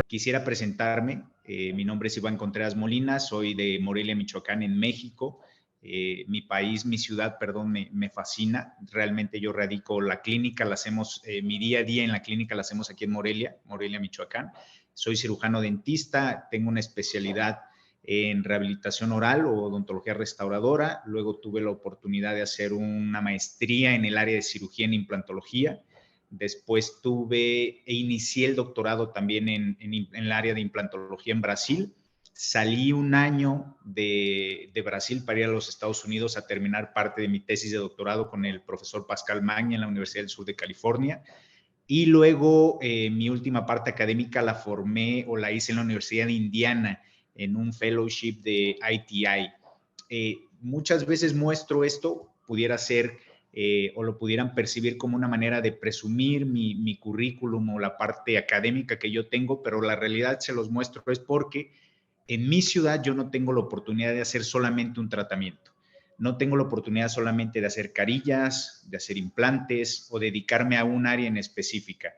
Quisiera presentarme. Mi nombre es Iván Contreras Molina, soy de Morelia, Michoacán, en México. Mi ciudad, perdón, me fascina. Realmente yo radico la clínica, la hacemos, mi día a día en la clínica la hacemos aquí en Morelia, Michoacán. Soy cirujano dentista, tengo una especialidad en rehabilitación oral o odontología restauradora. Luego tuve la oportunidad de hacer una maestría en el área de cirugía en implantología. Después inicié el doctorado también en el área de implantología en Brasil. Salí un año de Brasil para ir a los Estados Unidos a terminar parte de mi tesis de doctorado con el profesor Pascal Magna en la Universidad del Sur de California. Y luego mi última parte académica la formé o la hice en la Universidad de Indiana en un fellowship de ITI. Muchas veces muestro esto, pudiera ser o lo pudieran percibir como una manera de presumir mi currículum o la parte académica que yo tengo, pero la realidad se los muestro es porque en mi ciudad yo no tengo la oportunidad de hacer solamente un tratamiento. No tengo la oportunidad solamente de hacer carillas, de hacer implantes o dedicarme a un área en específica.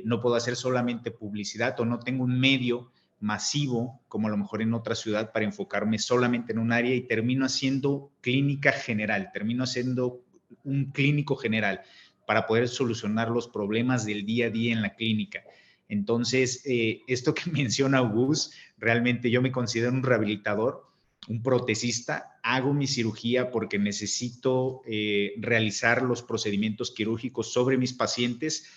No puedo hacer solamente publicidad o no tengo un medio masivo, como a lo mejor en otra ciudad, para enfocarme solamente en un área y termino haciendo clínica general, termino haciendo un clínico general para poder solucionar los problemas del día a día en la clínica. Entonces, esto que menciona August, realmente yo me considero un rehabilitador, un protesista, hago mi cirugía porque necesito realizar los procedimientos quirúrgicos sobre mis pacientes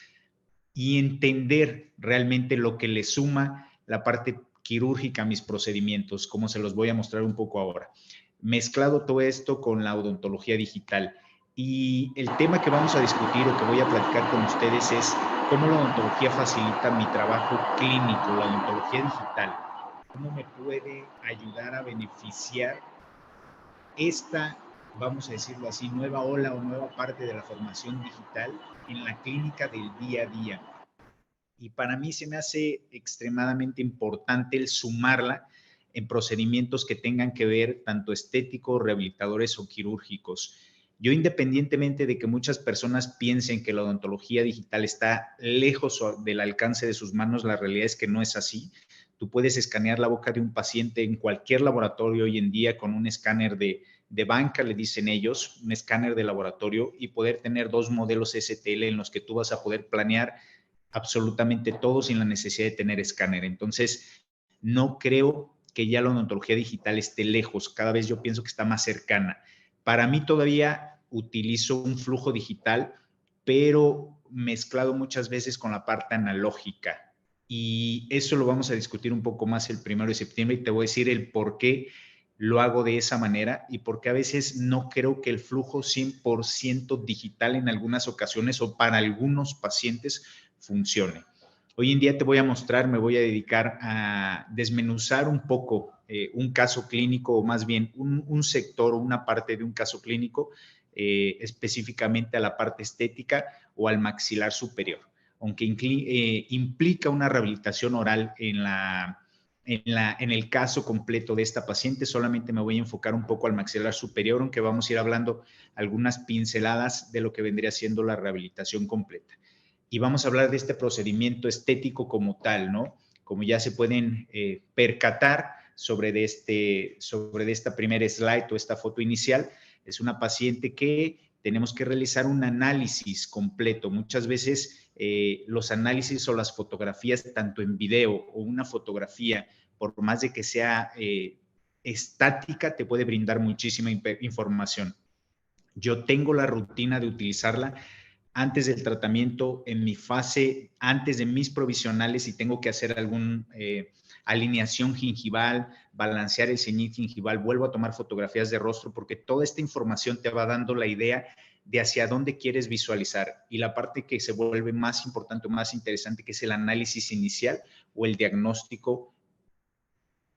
y entender realmente lo que le suma la parte quirúrgica a mis procedimientos, como se los voy a mostrar un poco ahora. Mezclado todo esto con la odontología digital. Y el tema que vamos a discutir o que voy a platicar con ustedes es cómo la odontología facilita mi trabajo clínico, la odontología digital. ¿Cómo me puede ayudar a beneficiar esta, vamos a decirlo así, nueva ola o nueva parte de la formación digital en la clínica del día a día? Y para mí se me hace extremadamente importante el sumarla en procedimientos que tengan que ver tanto estéticos, rehabilitadores o quirúrgicos. Yo, independientemente de que muchas personas piensen que la odontología digital está lejos del alcance de sus manos, la realidad es que no es así. Tú puedes escanear la boca de un paciente en cualquier laboratorio hoy en día con un escáner de banca, le dicen ellos, un escáner de laboratorio, y poder tener dos modelos STL en los que tú vas a poder planear absolutamente todo sin la necesidad de tener escáner. Entonces, no creo que ya la odontología digital esté lejos, cada vez yo pienso que está más cercana. Para mí todavía utilizo un flujo digital, pero mezclado muchas veces con la parte analógica. Y eso lo vamos a discutir un poco más el 1 de septiembre y te voy a decir el por qué lo hago de esa manera y porque a veces no creo que el flujo 100% digital en algunas ocasiones o para algunos pacientes funcione. Hoy en día te voy a mostrar, me voy a dedicar a desmenuzar un poco un caso clínico o más bien un sector o una parte de un caso clínico específicamente a la parte estética o al maxilar superior, aunque implica una rehabilitación oral en el caso completo de esta paciente. Solamente me voy a enfocar un poco al maxilar superior, aunque vamos a ir hablando algunas pinceladas de lo que vendría siendo la rehabilitación completa. Y vamos a hablar de este procedimiento estético como tal, ¿no? Como ya se pueden percatar sobre esta primera slide o esta foto inicial, es una paciente que tenemos que realizar un análisis completo. Muchas veces los análisis o las fotografías, tanto en video o una fotografía, por más de que sea estática, te puede brindar muchísima información. Yo tengo la rutina de utilizarla antes del tratamiento, en mi fase, antes de mis provisionales, y tengo que hacer alguna alineación gingival, balancear el ceñir gingival, vuelvo a tomar fotografías de rostro, porque toda esta información te va dando la idea de hacia dónde quieres visualizar. Y la parte que se vuelve más importante o más interesante, que es el análisis inicial o el diagnóstico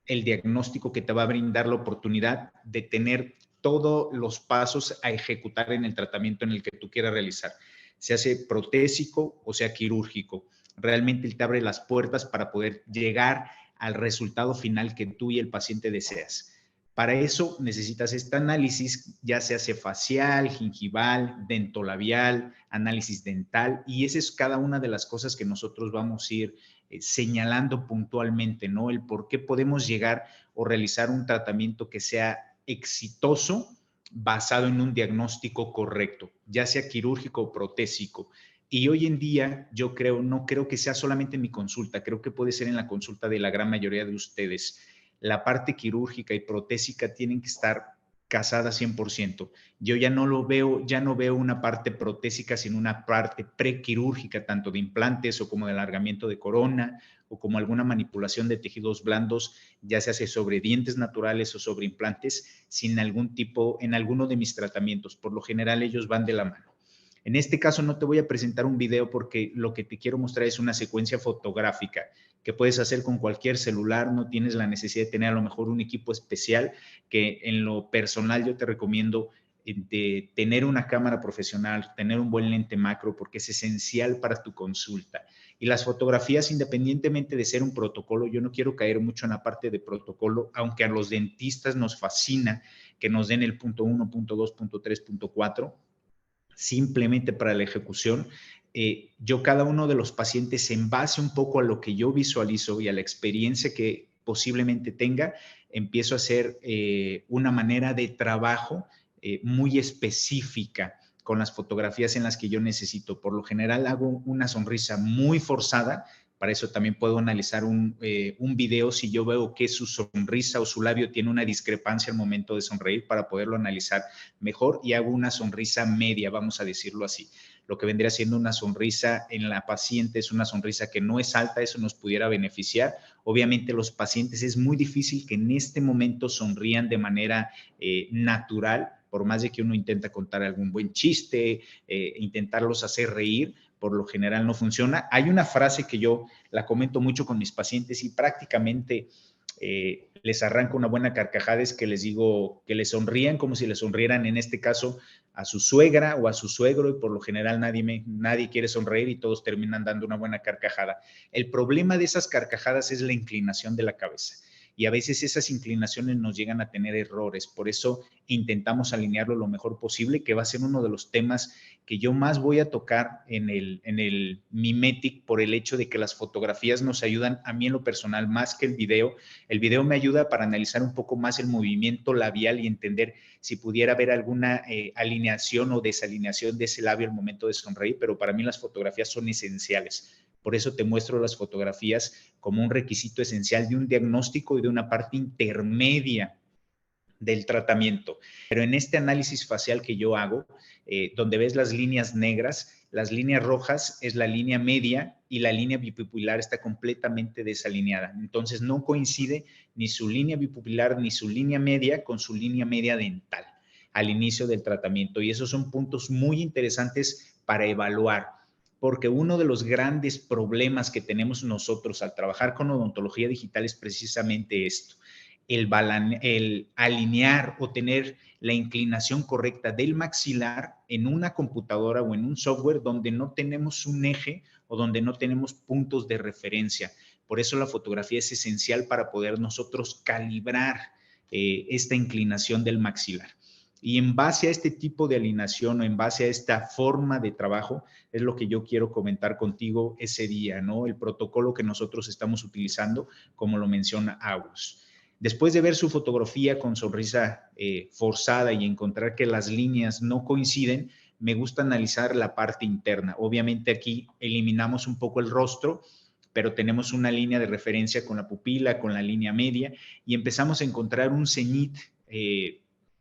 que te va a brindar la oportunidad de tener todos los pasos a ejecutar en el tratamiento en el que tú quieras realizar, se hace protésico o sea quirúrgico. Realmente él te abre las puertas para poder llegar al resultado final que tú y el paciente deseas. Para eso necesitas este análisis, ya sea facial, gingival, dentolabial, análisis dental, y esa es cada una de las cosas que nosotros vamos a ir señalando puntualmente, ¿no? El por qué podemos llegar o realizar un tratamiento que sea exitoso basado en un diagnóstico correcto, ya sea quirúrgico o protésico. Y hoy en día yo creo, no creo que sea solamente en mi consulta, creo que puede ser en la consulta de la gran mayoría de ustedes. La parte quirúrgica y protésica tienen que estar casadas 100%. Yo ya no lo veo, ya no veo una parte protésica, sino una parte prequirúrgica, tanto de implantes o como de alargamiento de corona o como alguna manipulación de tejidos blandos, ya se hace sobre dientes naturales o sobre implantes, sin algún tipo, en alguno de mis tratamientos. Por lo general ellos van de la mano. En este caso no te voy a presentar un video porque lo que te quiero mostrar es una secuencia fotográfica que puedes hacer con cualquier celular, no tienes la necesidad de tener a lo mejor un equipo especial, que en lo personal yo te recomiendo de tener una cámara profesional, tener un buen lente macro, porque es esencial para tu consulta. Y las fotografías, independientemente de ser un protocolo, yo no quiero caer mucho en la parte de protocolo, aunque a los dentistas nos fascina que nos den el punto 1, punto 2, punto 3, punto 4, simplemente para la ejecución. Yo cada uno de los pacientes, en base un poco a lo que yo visualizo y a la experiencia que posiblemente tenga, empiezo a hacer una manera de trabajo muy específica con las fotografías en las que yo necesito. Por lo general hago una sonrisa muy forzada. Para eso también puedo analizar un video si yo veo que su sonrisa o su labio tiene una discrepancia al momento de sonreír, para poderlo analizar mejor, y hago una sonrisa media, vamos a decirlo así. Lo que vendría siendo una sonrisa en la paciente es una sonrisa que no es alta, eso nos pudiera beneficiar. Obviamente los pacientes es muy difícil que en este momento sonrían de manera natural, por más de que uno intenta contar algún buen chiste, intentarlos hacer reír, por lo general no funciona. Hay una frase que yo la comento mucho con mis pacientes y prácticamente les arranco una buena carcajada, es que les digo que les sonrían como si les sonrieran, en este caso, a su suegra o a su suegro, y por lo general nadie quiere sonreír y todos terminan dando una buena carcajada. El problema de esas carcajadas es la inclinación de la cabeza. Y a veces esas inclinaciones nos llegan a tener errores. Por eso intentamos alinearlo lo mejor posible, que va a ser uno de los temas que yo más voy a tocar en el Mimetic, por el hecho de que las fotografías nos ayudan, a mí en lo personal, más que el video. El video me ayuda para analizar un poco más el movimiento labial y entender si pudiera haber alguna alineación o desalineación de ese labio al momento de sonreír, pero para mí las fotografías son esenciales. Por eso te muestro las fotografías como un requisito esencial de un diagnóstico y de una parte intermedia del tratamiento. Pero en este análisis facial que yo hago, donde ves las líneas negras, las líneas rojas es la línea media y la línea bipupilar está completamente desalineada. Entonces no coincide ni su línea bipupilar ni su línea media con su línea media dental al inicio del tratamiento. Y esos son puntos muy interesantes para evaluar, porque uno de los grandes problemas que tenemos nosotros al trabajar con odontología digital es precisamente esto: el alinear o tener la inclinación correcta del maxilar en una computadora o en un software donde no tenemos un eje o donde no tenemos puntos de referencia. Por eso la fotografía es esencial para poder nosotros calibrar esta inclinación del maxilar. Y en base a este tipo de alineación o en base a esta forma de trabajo es lo que yo quiero comentar contigo ese día, ¿no? El protocolo que nosotros estamos utilizando, como lo menciona Agus. Después de ver su fotografía con sonrisa forzada y encontrar que las líneas no coinciden, me gusta analizar la parte interna. Obviamente aquí eliminamos un poco el rostro, pero tenemos una línea de referencia con la pupila, con la línea media, y empezamos a encontrar un cenit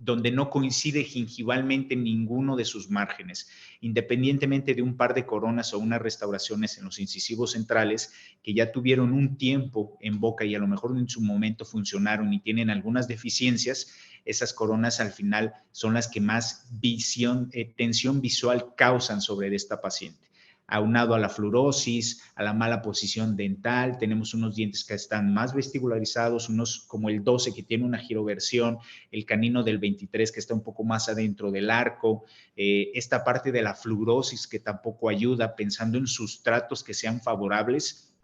donde no coincide gingivalmente ninguno de sus márgenes, independientemente de un par de coronas o unas restauraciones en los incisivos centrales que ya tuvieron un tiempo en boca y a lo mejor en su momento funcionaron y tienen algunas deficiencias. Esas coronas al final son las que más tensión visual causan sobre esta paciente. Aunado a la fluorosis, a la mala posición dental, tenemos unos dientes que están más vestibularizados, unos como el 12 que tiene una giroversión, el canino del 23 que está un poco más adentro del arco, esta parte de la fluorosis que tampoco ayuda, pensando en sustratos que sean favorables,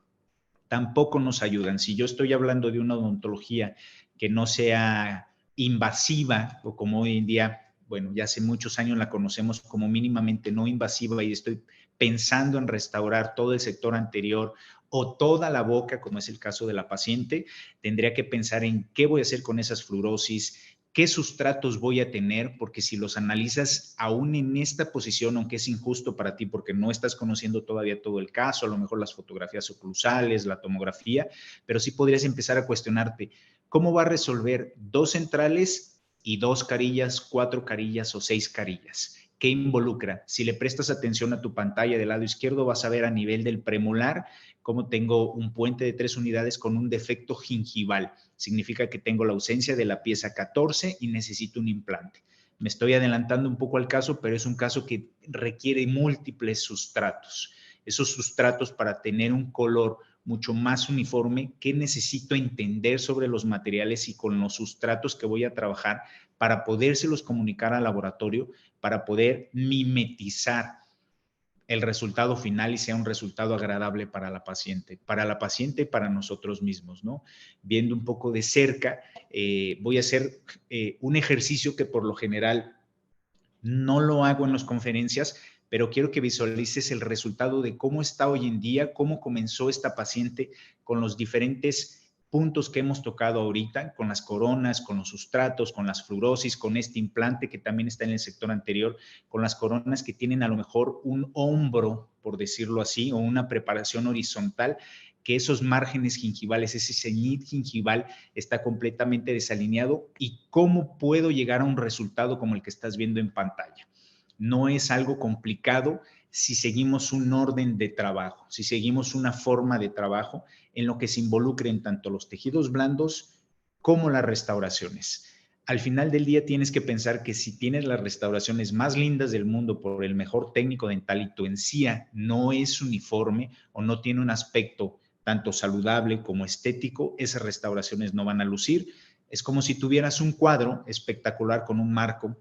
tampoco nos ayudan. Si yo estoy hablando de una odontología que no sea invasiva, o como hoy en día, bueno, ya hace muchos años la conocemos como mínimamente no invasiva, y estoy pensando en restaurar todo el sector anterior o toda la boca, como es el caso de la paciente, tendría que pensar en qué voy a hacer con esas fluorosis, qué sustratos voy a tener, porque si los analizas aún en esta posición, aunque es injusto para ti porque no estás conociendo todavía todo el caso, a lo mejor las fotografías oclusales, la tomografía, pero sí podrías empezar a cuestionarte, ¿cómo va a resolver 2 centrales y 2 carillas, 4 carillas o 6 carillas? ¿Qué involucra? Si le prestas atención a tu pantalla del lado izquierdo, vas a ver a nivel del premolar cómo tengo un puente de 3 unidades con un defecto gingival. Significa que tengo la ausencia de la pieza 14 y necesito un implante. Me estoy adelantando un poco al caso, pero es un caso que requiere múltiples sustratos. Esos sustratos, para tener un color mucho más uniforme, ¿qué necesito entender sobre los materiales y con los sustratos que voy a trabajar para podérselos comunicar al laboratorio, para poder mimetizar el resultado final y sea un resultado agradable para la paciente y para nosotros mismos, ¿no? Viendo un poco de cerca, voy a hacer un ejercicio que por lo general no lo hago en las conferencias, pero quiero que visualices el resultado de cómo está hoy en día, cómo comenzó esta paciente con los diferentes puntos que hemos tocado ahorita, con las coronas, con los sustratos, con las fluorosis, con este implante que también está en el sector anterior, con las coronas que tienen a lo mejor un hombro, por decirlo así, o una preparación horizontal, que esos márgenes gingivales, ese ceñid gingival está completamente desalineado, y cómo puedo llegar a un resultado como el que estás viendo en pantalla. No es algo complicado si seguimos un orden de trabajo, si seguimos una forma de trabajo en lo que se involucren tanto los tejidos blandos como las restauraciones. Al final del día tienes que pensar que si tienes las restauraciones más lindas del mundo por el mejor técnico dental y tu encía no es uniforme o no tiene un aspecto tanto saludable como estético, esas restauraciones no van a lucir. Es como si tuvieras un cuadro espectacular con un marco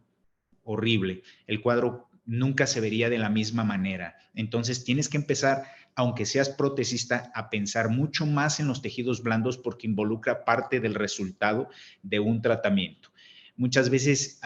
horrible. El cuadro nunca se vería de la misma manera. Entonces tienes que empezar, aunque seas protesista, a pensar mucho más en los tejidos blandos porque involucra parte del resultado de un tratamiento. Muchas veces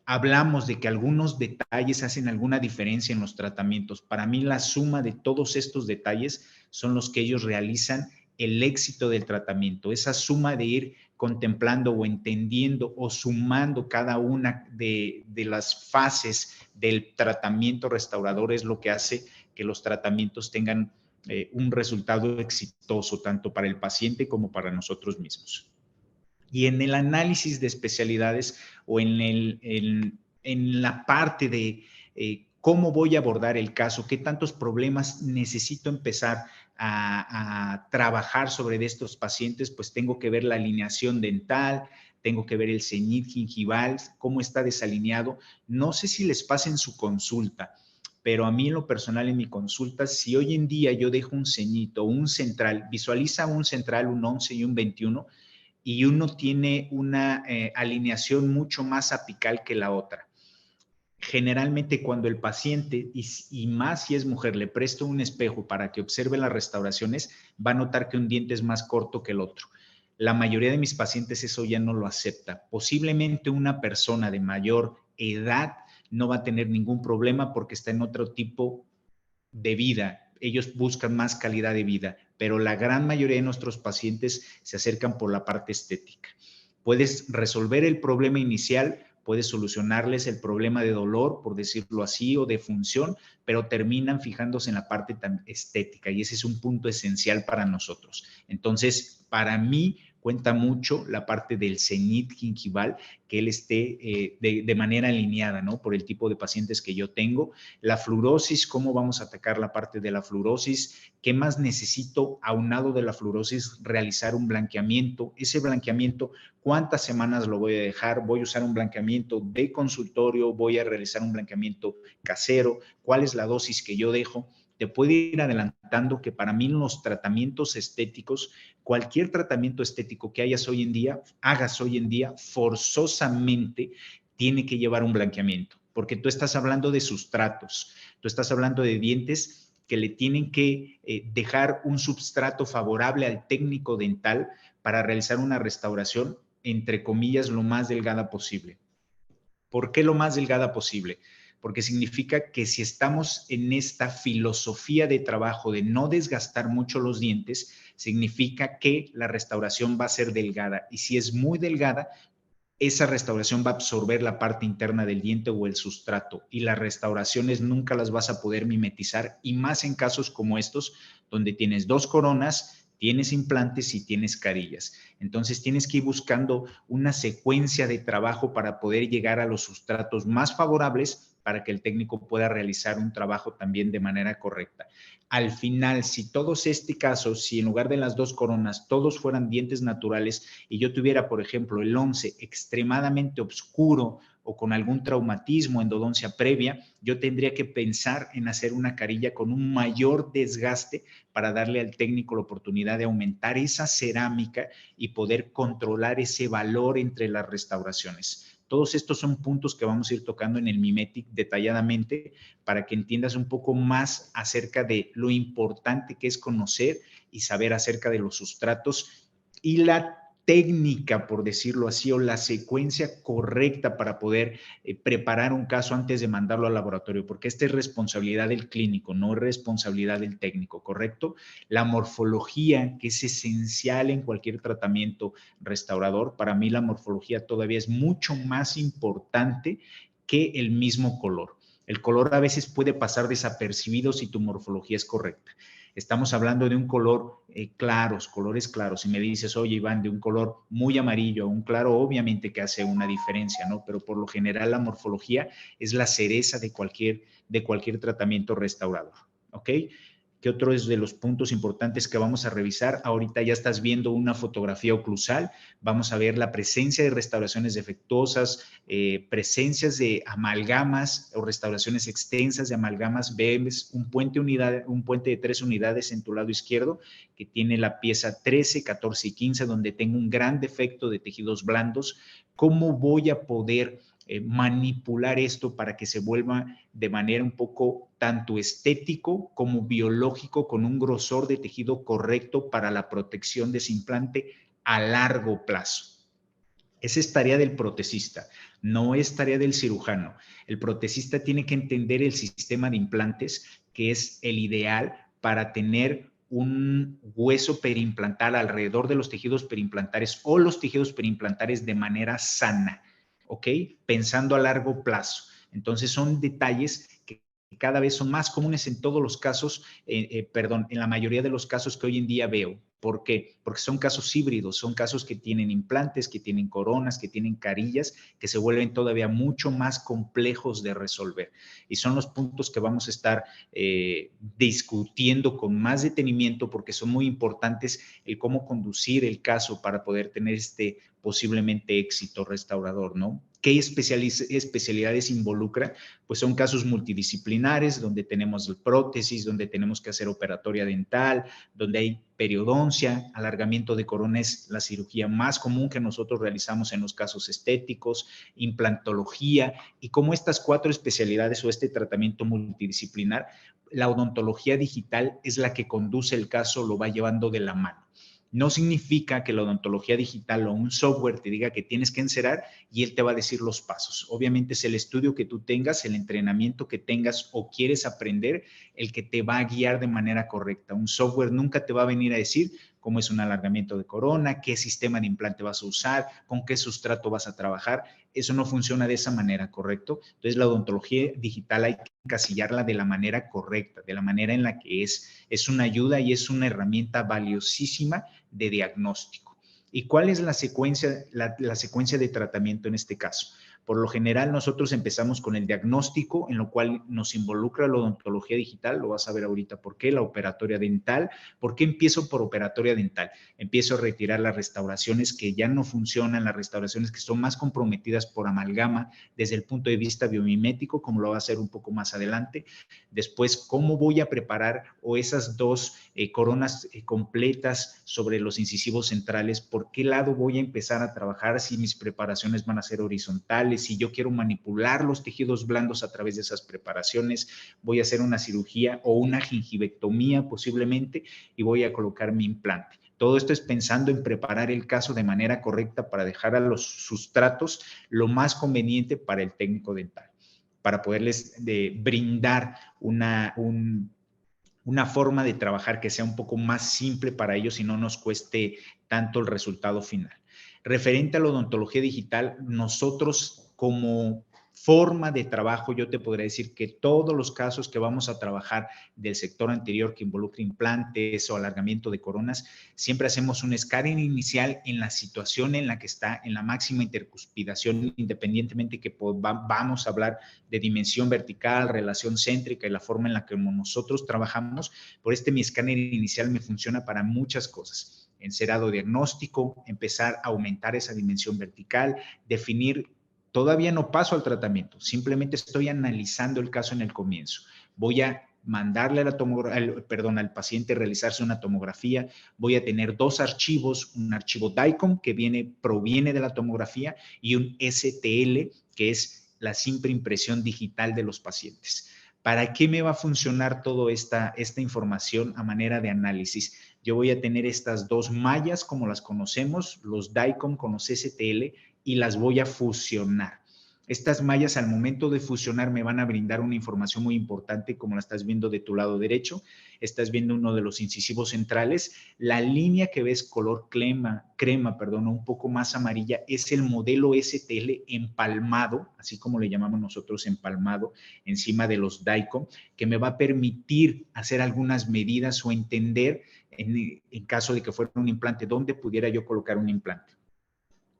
hablamos de que algunos detalles hacen alguna diferencia en los tratamientos. Para mí, la suma de todos estos detalles son los que ellos realizan el éxito del tratamiento, esa suma de ir contemplando o entendiendo o sumando cada una de las fases del tratamiento restaurador es lo que hace que los tratamientos tengan un resultado exitoso tanto para el paciente como para nosotros mismos. Y en el análisis de especialidades o en la parte de cómo voy a abordar el caso, qué tantos problemas necesito empezar a trabajar sobre estos pacientes, pues tengo que ver la alineación dental, tengo que ver el ceñid gingival, cómo está desalineado. No sé si les pasa en su consulta, pero a mí en lo personal en mi consulta, si hoy en día yo dejo un ceñito, un central, visualiza un central, un 11 y un 21, y uno tiene una alineación mucho más apical que la otra. Generalmente cuando el paciente, y más si es mujer, le presto un espejo para que observe las restauraciones, va a notar que un diente es más corto que el otro. La mayoría de mis pacientes eso ya no lo acepta. Posiblemente una persona de mayor edad no va a tener ningún problema porque está en otro tipo de vida. Ellos buscan más calidad de vida, pero la gran mayoría de nuestros pacientes se acercan por la parte estética. Puedes resolver el problema inicial, puedes solucionarles el problema de dolor, por decirlo así, o de función, pero terminan fijándose en la parte tan estética, y ese es un punto esencial para nosotros. Entonces, para mí cuenta mucho la parte del ceñid gingival, que él esté de manera alineada, ¿no? Por el tipo de pacientes que yo tengo. La fluorosis, ¿cómo vamos a atacar la parte de la fluorosis? ¿Qué más necesito aunado de la fluorosis? Realizar un blanqueamiento. Ese blanqueamiento, ¿cuántas semanas lo voy a dejar? ¿Voy a usar un blanqueamiento de consultorio? ¿Voy a realizar un blanqueamiento casero? ¿Cuál es la dosis que yo dejo? Te puedo ir adelantando que para mí los tratamientos estéticos, cualquier tratamiento estético que hagas hoy en día, forzosamente tiene que llevar un blanqueamiento, porque tú estás hablando de sustratos, tú estás hablando de dientes que le tienen que dejar un substrato favorable al técnico dental para realizar una restauración entre comillas, lo más delgada posible. ¿Por qué lo más delgada posible? Porque significa que si estamos en esta filosofía de trabajo de no desgastar mucho los dientes, significa que la restauración va a ser delgada. Y si es muy delgada, esa restauración va a absorber la parte interna del diente o el sustrato, y las restauraciones nunca las vas a poder mimetizar, y más en casos como estos, donde tienes 2 coronas, tienes implantes y tienes carillas. Entonces tienes que ir buscando una secuencia de trabajo para poder llegar a los sustratos más favorables para que el técnico pueda realizar un trabajo también de manera correcta. Al final, si todos este caso, si en lugar de las 2 coronas todos fueran dientes naturales y yo tuviera, por ejemplo, el 11 extremadamente oscuro o con algún traumatismo, endodoncia previa, yo tendría que pensar en hacer una carilla con un mayor desgaste para darle al técnico la oportunidad de aumentar esa cerámica y poder controlar ese valor entre las restauraciones. Todos estos son puntos que vamos a ir tocando en el Mimetic detalladamente para que entiendas un poco más acerca de lo importante que es conocer y saber acerca de los sustratos y la técnica, por decirlo así, o la secuencia correcta para poder preparar un caso antes de mandarlo al laboratorio, porque esta es responsabilidad del clínico, no es responsabilidad del técnico, ¿correcto? La morfología, que es esencial en cualquier tratamiento restaurador, para mí la morfología todavía es mucho más importante que el mismo color. El color a veces puede pasar desapercibido si tu morfología es correcta. Estamos hablando de un color colores claros. Si me dices, oye, Iván, de un color muy amarillo a un claro, obviamente que hace una diferencia, ¿no? Pero por lo general la morfología es la cereza de cualquier tratamiento restaurador, ¿ok? ¿Qué otro es de los puntos importantes que vamos a revisar? Ahorita ya estás viendo una fotografía oclusal. Vamos a ver la presencia de restauraciones defectuosas, presencias de amalgamas o restauraciones extensas de amalgamas. Ves un puente de 3 unidades en tu lado izquierdo que tiene la pieza 13, 14 y 15, donde tengo un gran defecto de tejidos blandos. ¿Cómo voy a poder manipular esto para que se vuelva de manera un poco tanto estético como biológico, con un grosor de tejido correcto para la protección de ese implante a largo plazo? Esa es tarea del protesista, no es tarea del cirujano. El protesista tiene que entender el sistema de implantes, que es el ideal para tener un hueso periimplantar alrededor de los tejidos periimplantares o los tejidos periimplantares de manera sana, ¿ok? Pensando a largo plazo. Entonces son detalles que cada vez son más comunes en todos los casos, en la mayoría de los casos que hoy en día veo. ¿Por qué? Porque son casos híbridos, son casos que tienen implantes, que tienen coronas, que tienen carillas, que se vuelven todavía mucho más complejos de resolver. Y son los puntos que vamos a estar discutiendo con más detenimiento, porque son muy importantes el cómo conducir el caso para poder tener este posiblemente éxito restaurador, ¿no? ¿Qué especialidades involucra? Pues son casos multidisciplinares, donde tenemos prótesis, donde tenemos que hacer operatoria dental, donde hay periodoncia. Alargamiento de corona es la cirugía más común que nosotros realizamos en los casos estéticos, implantología, y como estas 4 especialidades o este tratamiento multidisciplinar, la odontología digital es la que conduce el caso, lo va llevando de la mano. No significa que la odontología digital o un software te diga que tienes que encerar y él te va a decir los pasos. Obviamente es el estudio que tú tengas, el entrenamiento que tengas o quieres aprender, el que te va a guiar de manera correcta. Un software nunca te va a venir a decir cómo es un alargamiento de corona, qué sistema de implante vas a usar, con qué sustrato vas a trabajar. Eso no funciona de esa manera, ¿correcto? Entonces la odontología digital hay que encasillarla de la manera correcta, de la manera en la que es una ayuda y es una herramienta valiosísima de diagnóstico. ¿Y cuál es la secuencia de tratamiento en este caso? Por lo general, nosotros empezamos con el diagnóstico, en lo cual nos involucra la odontología digital. Lo vas a ver ahorita por qué. La operatoria dental. ¿Por qué empiezo por operatoria dental? Empiezo a retirar las restauraciones que ya no funcionan, las restauraciones que son más comprometidas por amalgama desde el punto de vista biomimético, como lo va a hacer un poco más adelante. Después, ¿cómo voy a preparar o esas 2 coronas completas sobre los incisivos centrales? ¿Por qué lado voy a empezar a trabajar? Si mis preparaciones van a ser horizontales, si yo quiero manipular los tejidos blandos a través de esas preparaciones, voy a hacer una cirugía o una gingivectomía posiblemente y voy a colocar mi implante. Todo esto es pensando en preparar el caso de manera correcta para dejar a los sustratos lo más conveniente para el técnico dental, para poderles brindar una forma de trabajar que sea un poco más simple para ellos y no nos cueste tanto el resultado final. Referente a la odontología digital, nosotros como forma de trabajo, yo te podría decir que todos los casos que vamos a trabajar del sector anterior que involucra implantes o alargamiento de coronas, siempre hacemos un escáner inicial en la situación en la que está, en la máxima intercuspidación, independientemente que vamos a hablar de dimensión vertical, relación céntrica y la forma en la que nosotros trabajamos. Por mi escáner inicial me funciona para muchas cosas. Encerado diagnóstico, empezar a aumentar esa dimensión vertical, definir. Todavía no paso al tratamiento, simplemente estoy analizando el caso en el comienzo. Voy a mandarle al paciente realizarse una tomografía. Voy a tener dos archivos, un archivo DICOM que proviene de la tomografía y un STL que es la simple impresión digital de los pacientes. ¿Para qué me va a funcionar toda esta información a manera de análisis? Yo voy a tener estas dos mallas como las conocemos, los DICOM con los STL, y las voy a fusionar. Estas mallas al momento de fusionar me van a brindar una información muy importante, como la estás viendo de tu lado derecho. Estás viendo uno de los incisivos centrales. La línea que ves color crema, un poco más amarilla, es el modelo STL empalmado, así como le llamamos nosotros empalmado, encima de los DICOM, que me va a permitir hacer algunas medidas o entender, en caso de que fuera un implante, dónde pudiera yo colocar un implante.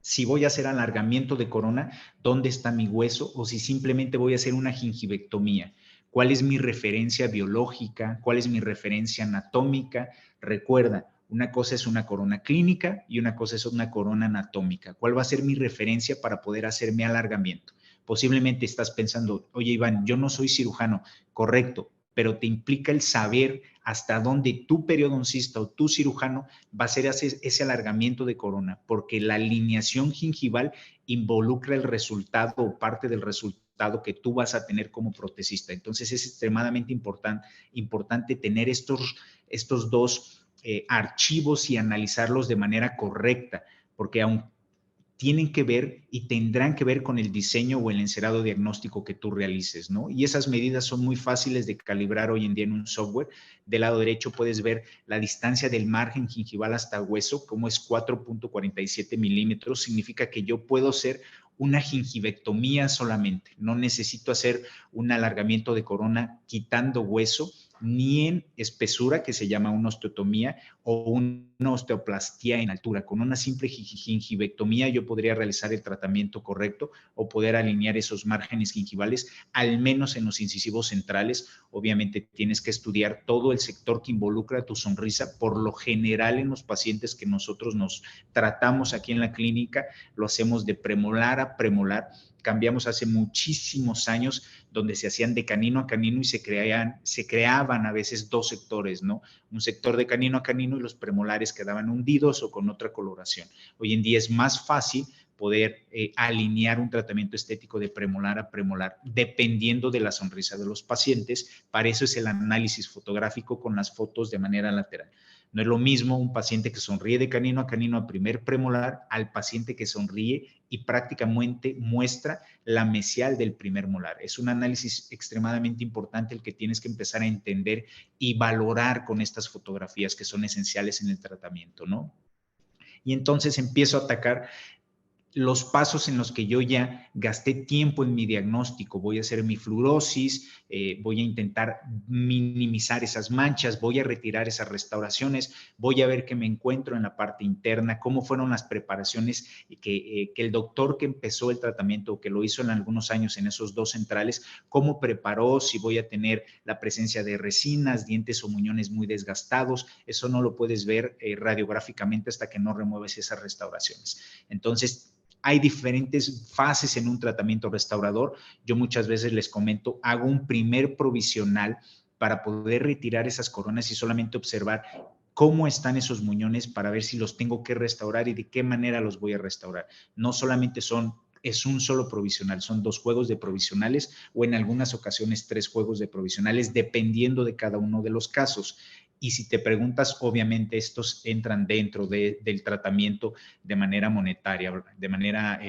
Si voy a hacer alargamiento de corona, ¿dónde está mi hueso? O si simplemente voy a hacer una gingivectomía. ¿Cuál es mi referencia biológica? ¿Cuál es mi referencia anatómica? Recuerda, una cosa es una corona clínica y una cosa es una corona anatómica. ¿Cuál va a ser mi referencia para poder hacer mi alargamiento? Posiblemente estás pensando, oye Iván, yo no soy cirujano. Correcto, pero te implica el saber hasta dónde tu periodoncista o tu cirujano va a hacer ese alargamiento de corona, porque la alineación gingival involucra el resultado o parte del resultado que tú vas a tener como protesista. Entonces es extremadamente importante tener estos dos archivos y analizarlos de manera correcta, porque aún tienen que ver y tendrán que ver con el diseño o el encerado diagnóstico que tú realices, ¿no? Y esas medidas son muy fáciles de calibrar hoy en día en un software. Del lado derecho puedes ver la distancia del margen gingival hasta hueso, como es 4.47 milímetros. Significa que yo puedo hacer una gingivectomía solamente. No necesito hacer un alargamiento de corona quitando hueso, ni en espesura, que se llama una osteotomía, o una osteoplastía en altura. Con una simple gingivectomía yo podría realizar el tratamiento correcto o poder alinear esos márgenes gingivales, al menos en los incisivos centrales. Obviamente tienes que estudiar todo el sector que involucra tu sonrisa. Por lo general, en los pacientes que nosotros nos tratamos aquí en la clínica, lo hacemos de premolar a premolar. Cambiamos hace muchísimos años donde se hacían de canino a canino y se creaban a veces dos sectores, ¿no? Un sector de canino a canino y los premolares quedaban hundidos o con otra coloración. Hoy en día es más fácil poder alinear un tratamiento estético de premolar a premolar, dependiendo de la sonrisa de los pacientes. Para eso es el análisis fotográfico con las fotos de manera lateral. No es lo mismo un paciente que sonríe de canino a primer premolar al paciente que sonríe y prácticamente muestra la mesial del primer molar. Es un análisis extremadamente importante el que tienes que empezar a entender y valorar con estas fotografías que son esenciales en el tratamiento, ¿no? Y entonces empiezo a atacar los pasos en los que yo ya gasté tiempo en mi diagnóstico. Voy a hacer mi fluorosis, voy a intentar minimizar esas manchas, voy a retirar esas restauraciones, voy a ver qué me encuentro en la parte interna, cómo fueron las preparaciones que el doctor que empezó el tratamiento o que lo hizo en algunos años en esos dos centrales, cómo preparó, si voy a tener la presencia de resinas, dientes o muñones muy desgastados. Eso no lo puedes ver radiográficamente hasta que no remueves esas restauraciones. Entonces, hay diferentes fases en un tratamiento restaurador. Yo muchas veces les comento, hago un primer provisional para poder retirar esas coronas y solamente observar cómo están esos muñones para ver si los tengo que restaurar y de qué manera los voy a restaurar. No solamente es un solo provisional, son 2 juegos de provisionales o en algunas ocasiones 3 juegos de provisionales, dependiendo de cada uno de los casos. Y si te preguntas, obviamente estos entran dentro del tratamiento de manera monetaria, de manera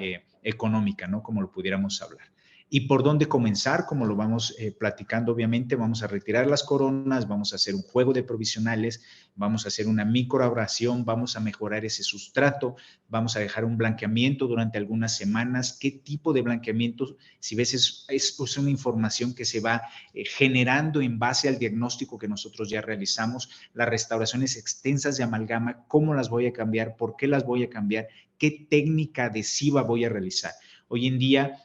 económica, ¿no? Como lo pudiéramos hablar. ¿Y por dónde comenzar? Como lo vamos platicando, obviamente, vamos a retirar las coronas, vamos a hacer un juego de provisionales, vamos a hacer una microabrasión, vamos a mejorar ese sustrato, vamos a dejar un blanqueamiento durante algunas semanas. ¿Qué tipo de blanqueamiento? Si ves, es una información que se va generando en base al diagnóstico que nosotros ya realizamos, las restauraciones extensas de amalgama, cómo las voy a cambiar, por qué las voy a cambiar, qué técnica adhesiva voy a realizar. Hoy en día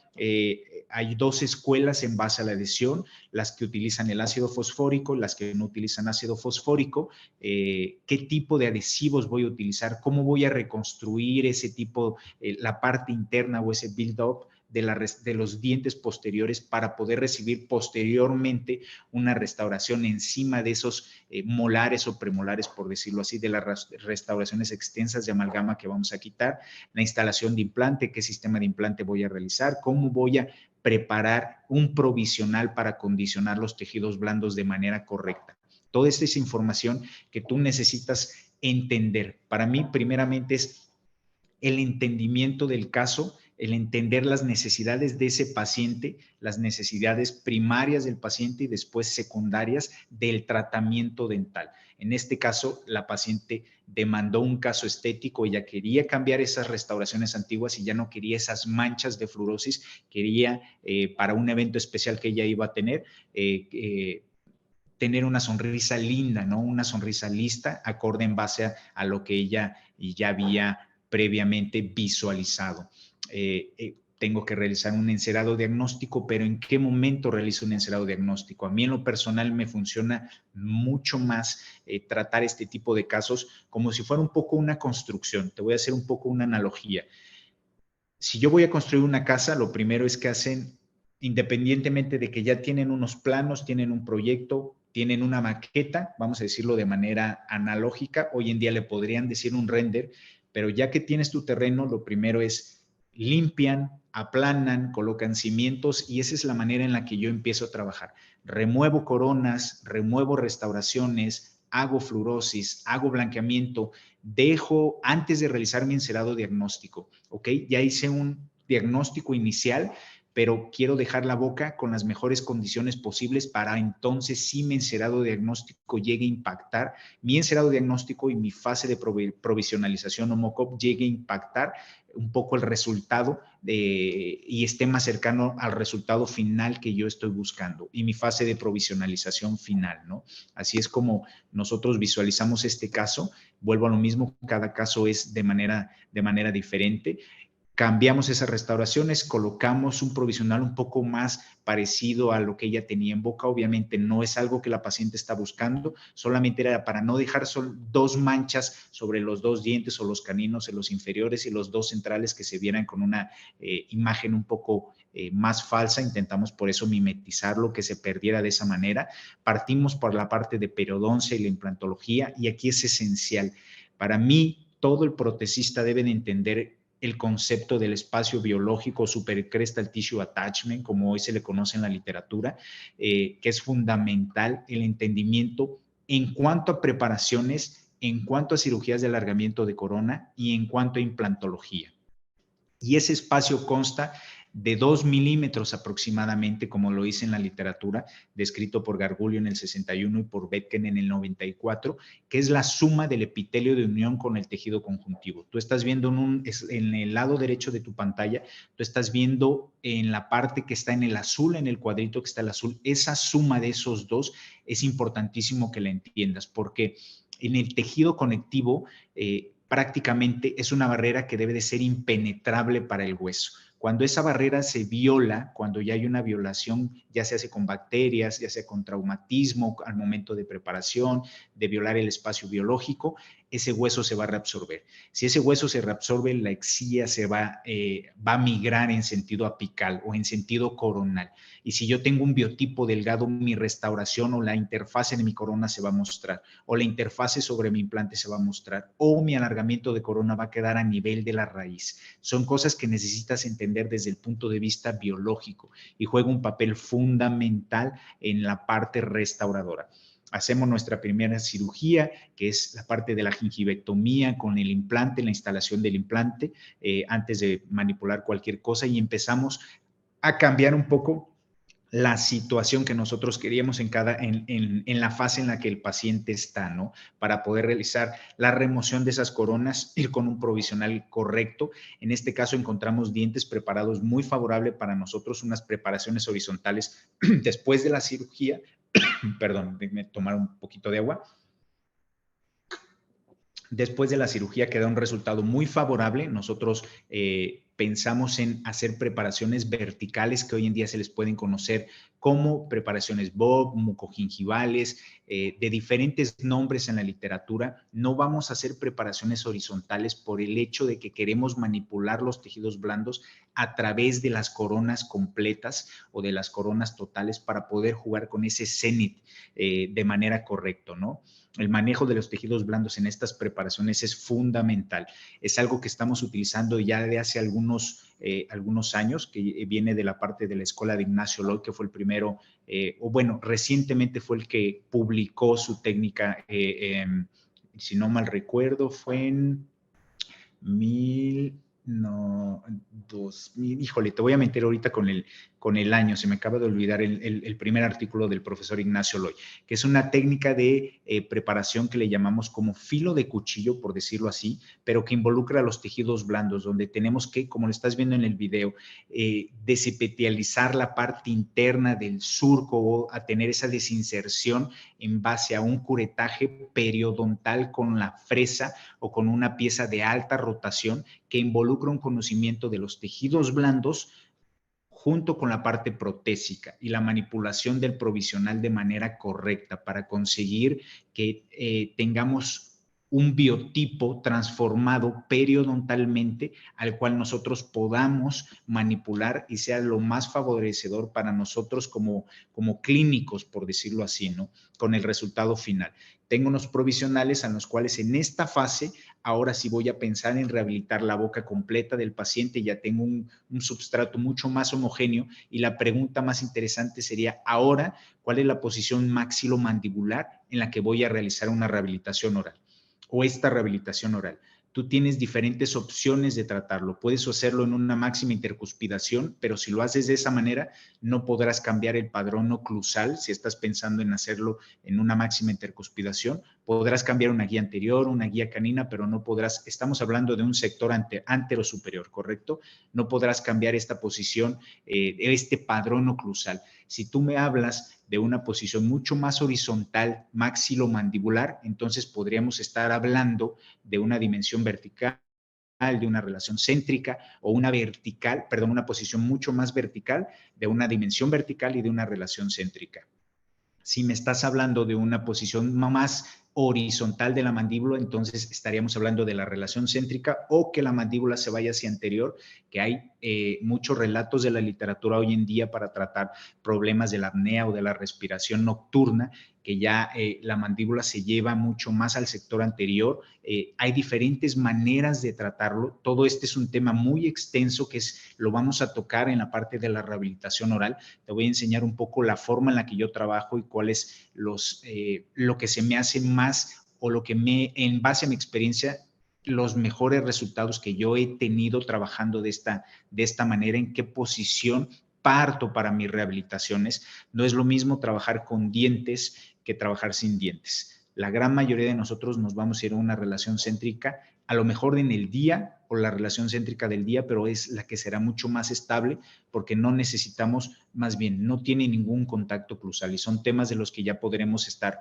hay dos escuelas en base a la adhesión, las que utilizan el ácido fosfórico, las que no utilizan ácido fosfórico, qué tipo de adhesivos voy a utilizar, cómo voy a reconstruir ese tipo, la parte interna o ese build-up de los dientes posteriores para poder recibir posteriormente una restauración encima de esos molares o premolares, por decirlo así, de las restauraciones extensas de amalgama que vamos a quitar, la instalación de implante, qué sistema de implante voy a realizar, cómo voy a preparar un provisional para condicionar los tejidos blandos de manera correcta. Toda esta es información que tú necesitas entender. Para mí, primeramente, es el entendimiento del caso, el entender las necesidades de ese paciente, las necesidades primarias del paciente y después secundarias del tratamiento dental. En este caso, la paciente demandó un caso estético, ella quería cambiar esas restauraciones antiguas y ya no quería esas manchas de fluorosis, quería para un evento especial que ella iba a tener, tener una sonrisa linda, ¿no? Una sonrisa lista, acorde en base a lo que ella ya había previamente visualizado. Tengo que realizar un encerado diagnóstico, pero ¿en qué momento realizo un encerado diagnóstico? A mí en lo personal me funciona mucho más tratar este tipo de casos como si fuera un poco una construcción. Te voy a hacer un poco una analogía. Si yo voy a construir una casa, lo primero es que hacen, independientemente de que ya tienen unos planos, tienen un proyecto, tienen una maqueta, vamos a decirlo de manera analógica, hoy en día le podrían decir un render, pero ya que tienes tu terreno, lo primero es limpian, aplanan, colocan cimientos y esa es la manera en la que yo empiezo a trabajar. Remuevo coronas, remuevo restauraciones, hago fluorosis, hago blanqueamiento, dejo antes de realizar mi encerado diagnóstico, ¿ok? Ya hice un diagnóstico inicial, pero quiero dejar la boca con las mejores condiciones posibles para entonces sí mi encerado diagnóstico llegue a impactar, mi encerado diagnóstico y mi fase de provisionalización o mock-up llegue a impactar un poco el resultado y esté más cercano al resultado final que yo estoy buscando y mi fase de provisionalización final, ¿no? Así es como nosotros visualizamos este caso. Vuelvo a lo mismo, cada caso es de manera diferente. Cambiamos esas restauraciones, colocamos un provisional un poco más parecido a lo que ella tenía en boca. Obviamente no es algo que la paciente está buscando, solamente era para no dejar dos manchas sobre los dos dientes o los caninos en los inferiores y los dos centrales que se vieran con una imagen un poco más falsa. Intentamos por eso mimetizarlo, que se perdiera de esa manera. Partimos por la parte de periodoncia y la implantología y aquí es esencial. Para mí, todo el protesista debe de entender el concepto del espacio biológico supercrestal tissue attachment, como hoy se le conoce en la literatura, que es fundamental el entendimiento en cuanto a preparaciones, en cuanto a cirugías de alargamiento de corona y en cuanto a implantología. Y ese espacio consta de 2 milímetros aproximadamente, como lo dice en la literatura, descrito por Gargulio en el 61 y por Betken en el 94, que es la suma del epitelio de unión con el tejido conjuntivo. Tú estás viendo en el lado derecho de tu pantalla, tú estás viendo en la parte que está en el azul, en el cuadrito que está el azul, esa suma de esos dos es importantísimo que la entiendas, porque en el tejido conectivo, prácticamente es una barrera que debe de ser impenetrable para el hueso. Cuando esa barrera se viola, cuando ya hay una violación, ya se hace con bacterias, ya sea con traumatismo al momento de preparación, de violar el espacio biológico, ese hueso se va a reabsorber. Si ese hueso se reabsorbe, la exía va a migrar en sentido apical o en sentido coronal. Y si yo tengo un biotipo delgado, mi restauración o la interfase de mi corona se va a mostrar, o la interfase sobre mi implante se va a mostrar, o mi alargamiento de corona va a quedar a nivel de la raíz. Son cosas que necesitas entender desde el punto de vista biológico y juega un papel fundamental en la parte restauradora. Hacemos nuestra primera cirugía, que es la parte de la gingivectomía con el implante, la instalación del implante, antes de manipular cualquier cosa, y empezamos a cambiar un poco la situación que nosotros queríamos en la fase en la que el paciente está, ¿no? Para poder realizar la remoción de esas coronas, ir con un provisional correcto. En este caso encontramos dientes preparados muy favorable para nosotros, unas preparaciones horizontales después de la cirugía. Perdón, déjenme tomar un poquito de agua. Después de la cirugía queda un resultado muy favorable. Nosotros pensamos en hacer preparaciones verticales que hoy en día se les pueden conocer como preparaciones Bob, mucogingivales, de diferentes nombres en la literatura. No vamos a hacer preparaciones horizontales por el hecho de que queremos manipular los tejidos blandos a través de las coronas completas o de las coronas totales para poder jugar con ese cenit de manera correcta, ¿no? El manejo de los tejidos blandos en estas preparaciones es fundamental. Es algo que estamos utilizando ya de hace algunos años, que viene de la parte de la escuela de Ignacio Loy, que fue el primero, recientemente fue el que publicó su técnica, si no mal recuerdo, fue en 2000, híjole, te voy a meter ahorita con el año, se me acaba de olvidar el primer artículo del profesor Ignacio Loy, que es una técnica de preparación que le llamamos como filo de cuchillo, por decirlo así, pero que involucra a los tejidos blandos, donde tenemos que, como lo estás viendo en el video, desepitalizar la parte interna del surco o a tener esa desinserción en base a un curetaje periodontal con la fresa o con una pieza de alta rotación que involucra un conocimiento de los tejidos blandos junto con la parte protésica y la manipulación del provisional de manera correcta para conseguir que tengamos un biotipo transformado periodontalmente al cual nosotros podamos manipular y sea lo más favorecedor para nosotros como clínicos, por decirlo así, ¿no? Con el resultado final. Tengo unos provisionales a los cuales en esta fase ahora sí voy a pensar en rehabilitar la boca completa del paciente, ya tengo un substrato mucho más homogéneo y la pregunta más interesante sería ahora, ¿cuál es la posición maxilomandibular en la que voy a realizar una rehabilitación oral o esta rehabilitación oral? Tú tienes diferentes opciones de tratarlo. Puedes hacerlo en una máxima intercuspidación, pero si lo haces de esa manera, no podrás cambiar el padrón oclusal. Si estás pensando en hacerlo en una máxima intercuspidación, podrás cambiar una guía anterior, una guía canina, pero no podrás, estamos hablando de un sector antero superior, ¿correcto? No podrás cambiar esta posición, este padrón oclusal. Si tú me hablas de una posición mucho más horizontal, maxilomandibular, entonces podríamos estar hablando de una dimensión vertical, de una relación céntrica o una posición mucho más vertical, de una dimensión vertical y de una relación céntrica. Si me estás hablando de una posición más horizontal de la mandíbula, entonces estaríamos hablando de la relación céntrica o que la mandíbula se vaya hacia anterior, que hay muchos relatos de la literatura hoy en día para tratar problemas de la apnea o de la respiración nocturna, que ya la mandíbula se lleva mucho más al sector anterior. Hay diferentes maneras de tratarlo. Todo este es un tema muy extenso que lo vamos a tocar en la parte de la rehabilitación oral. Te voy a enseñar un poco la forma en la que yo trabajo y cuál es lo que se me hace más o lo que en base a mi experiencia, los mejores resultados que yo he tenido trabajando de esta manera, en qué posición parto para mis rehabilitaciones. No es lo mismo trabajar con dientes que trabajar sin dientes. La gran mayoría de nosotros nos vamos a ir a una relación céntrica, a lo mejor en el día o la relación céntrica del día, pero es la que será mucho más estable porque no necesitamos, más bien, no tiene ningún contacto oclusal y son temas de los que ya podremos estar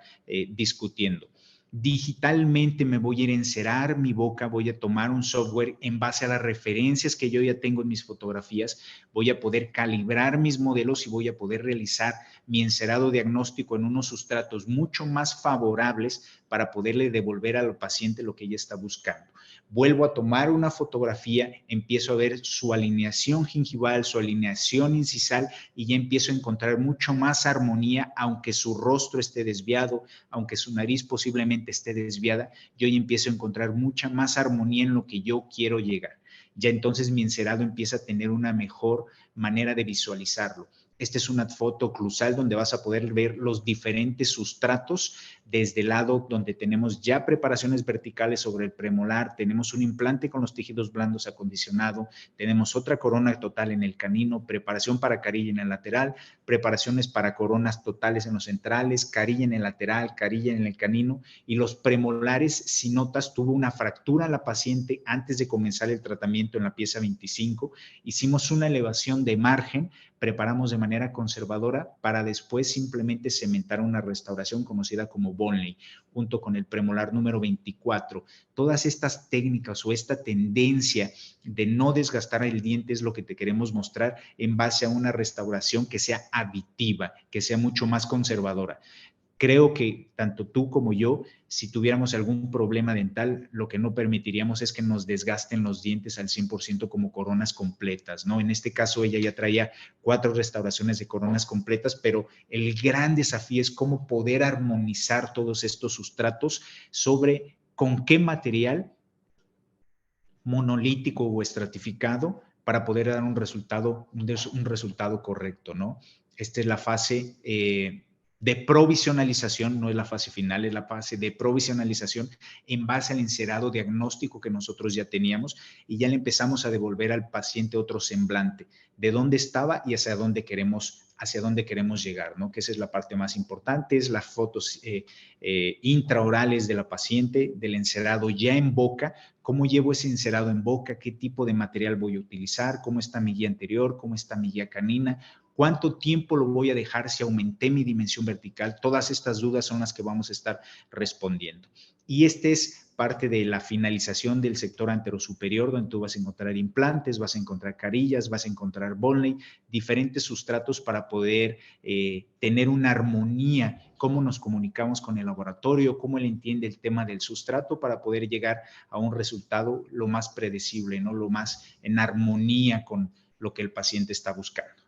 discutiendo. Digitalmente me voy a ir a encerar mi boca, voy a tomar un software en base a las referencias que yo ya tengo en mis fotografías, voy a poder calibrar mis modelos y voy a poder realizar mi encerado diagnóstico en unos sustratos mucho más favorables para poderle devolver al paciente lo que ella está buscando. Vuelvo a tomar una fotografía, empiezo a ver su alineación gingival, su alineación incisal y ya empiezo a encontrar mucho más armonía, aunque su rostro esté desviado, aunque su nariz posiblemente esté desviada, yo ya empiezo a encontrar mucha más armonía en lo que yo quiero llegar. Ya entonces mi encerado empieza a tener una mejor manera de visualizarlo. Esta es una foto oclusal donde vas a poder ver los diferentes sustratos desde el lado donde tenemos ya preparaciones verticales sobre el premolar, tenemos un implante con los tejidos blandos acondicionado, tenemos otra corona total en el canino, preparación para carilla en el lateral, preparaciones para coronas totales en los centrales, carilla en el lateral, carilla en el canino, y los premolares, si notas, tuvo una fractura en la paciente antes de comenzar el tratamiento en la pieza 25, hicimos una elevación de margen, preparamos de manera conservadora para después simplemente cementar una restauración conocida como Bonnley, junto con el premolar número 24. Todas estas técnicas o esta tendencia de no desgastar el diente es lo que te queremos mostrar en base a una restauración que sea aditiva, que sea mucho más conservadora. Creo que tanto tú como yo, si tuviéramos algún problema dental, lo que no permitiríamos es que nos desgasten los dientes al 100% como coronas completas, ¿no? En este caso, ella ya traía 4 restauraciones de coronas completas, pero el gran desafío es cómo poder armonizar todos estos sustratos sobre con qué material monolítico o estratificado para poder dar un resultado correcto, ¿no? Esta es la fase de provisionalización, no es la fase final, es la fase de provisionalización en base al encerado diagnóstico que nosotros ya teníamos y ya le empezamos a devolver al paciente otro semblante de dónde estaba y hacia dónde queremos llegar, ¿no? Que esa es la parte más importante, es las fotos intraorales de la paciente, del encerado ya en boca, cómo llevo ese encerado en boca, qué tipo de material voy a utilizar, cómo está mi guía anterior, cómo está mi guía canina, cuánto tiempo lo voy a dejar si aumenté mi dimensión vertical. Todas estas dudas son las que vamos a estar respondiendo. Y este es parte de la finalización del sector anterosuperior, donde tú vas a encontrar implantes, vas a encontrar carillas, vas a encontrar Bonnley, diferentes sustratos para poder tener una armonía, cómo nos comunicamos con el laboratorio, cómo él entiende el tema del sustrato para poder llegar a un resultado lo más predecible, ¿no? Lo más en armonía con lo que el paciente está buscando.